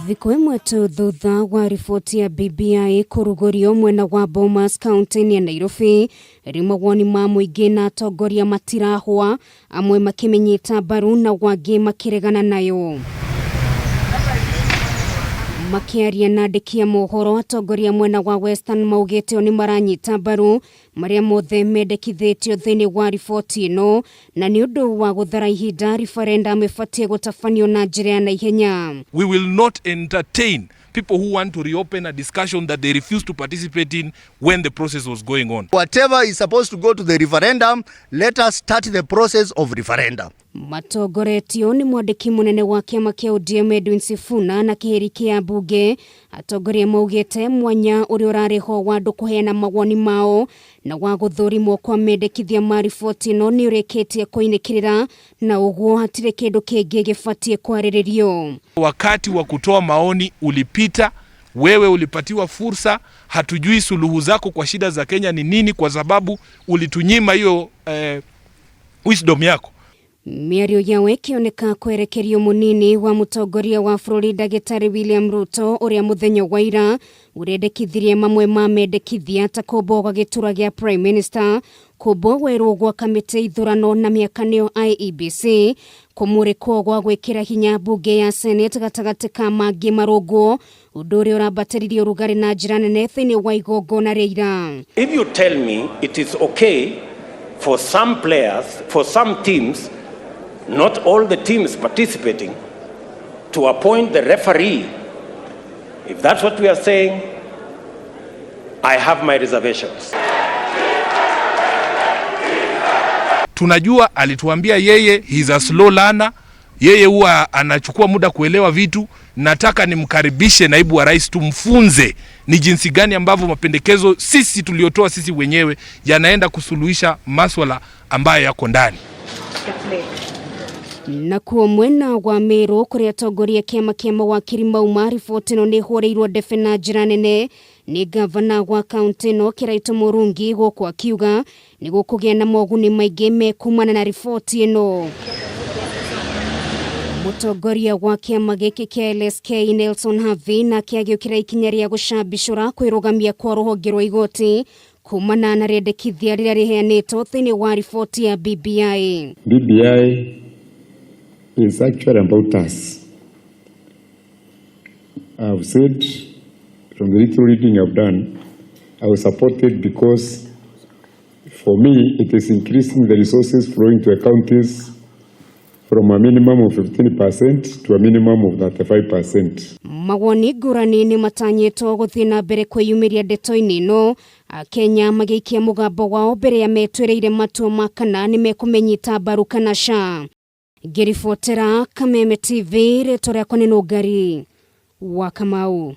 Thiko imwe tu thutha wa riboti ya BBI kurugurio mwena wa Bomas County ya Nairobi, mawoni ma muingi na atongoria matirahwa, amwe makimenyita mbaru na wangi makiregana nayo. Makiaria na andiki a mohoro, atongoria mwena wa Western maugite oni maranyita mbaru maria mothe mendekithitio thiini wa riboti ino, na ni undu wa guthara ihinda referendum ibatie gutabanio na njira ya naihenya. We will not entertain people who want to reopen a discussion that they refused to participate in when the process was going on. Whatever is supposed to go to the referendum, let us start the process of referendum. Matongoretio ni mwandiki munene wa kiama kia ODM Sifuna na kiheri kia bunge, atongoria maugite mwanya uri urariho wa andu kuheana mawoni mao na wa guthurimwo kwa mendekithia ma riboti no ni ureketie kuinikirira, na uguo hatire kindu kingi gibatie kwariririo. Wakati wa kutoa maoni ulipita, wewe ulipatiwa fursa, hatujui suluhu zako kwa shida za Kenya ni nini, kwa sababu ulitunyima hiyo wisdom yako. Miario yawe kioneka kwerekerio munini wa mutongoria wa bururi Dagitari William Ruto uria muthenya wa ira urendekithirie mamwe ma mendekithia ta kumbo gwa gitura gia Prime Minister, kumbo werwo gwa kamiti ithurano na miakanio IEBC, kumurikwo gwa gwikira hinya bunge ya Senate gatagati ka mangi marungwo, undu uria urabatiririe urugari na njira nene thiini wa igongona ria ira. If you tell me it is okay for some players, for some teams, not all the teams participating, to appoint the referee, if that's what we are saying, I have my reservations. Tunajua alituambia yeye he's a slow learner, yeye huwa anachukua muda kuelewa vitu. Nataka nimkaribishe naibu wa rais, tumfunze ni jinsi gani ambavyo mapendekezo sisi tuliotoa sisi wenyewe yanaenda kusuluhisha masuala ambayo yako ndani. Na kuo mwena wa Meru kuria atongoria kiama kia mawakiri mauma riboti no ni horeirwo ndefe na njira nene ni gavana wa kaunti no Kiraito Murungi gukwa kiuga ni gukugia na moguni maingi mekumana na riboti ino. Mutongoria wa kiama giki kia LSK Nelson Havi na kiagiukira ikinya ria gucambicura kwirugamia kwa ruhonge rwa igoti kumana na rendekithia riria riheanitwo thiini wa riboti ya BBI. BBI is actually about us. I've said from the little reading I've done, I will support it because for me it is increasing the resources flowing to the counties from a minimum of 15% to a minimum of 35%. Mawoni ngurani ni matanyitwo guthii na mbere kwiyumiria ndeto-ini ino, Kenya magiikia mugambo wao mbere ya metwereire matua ma kana ni mekumenyita mbaru kana ca. Ngiribotera Kameme TV, rĩtwa rĩakwa nĩ Nũngari wa Kamau.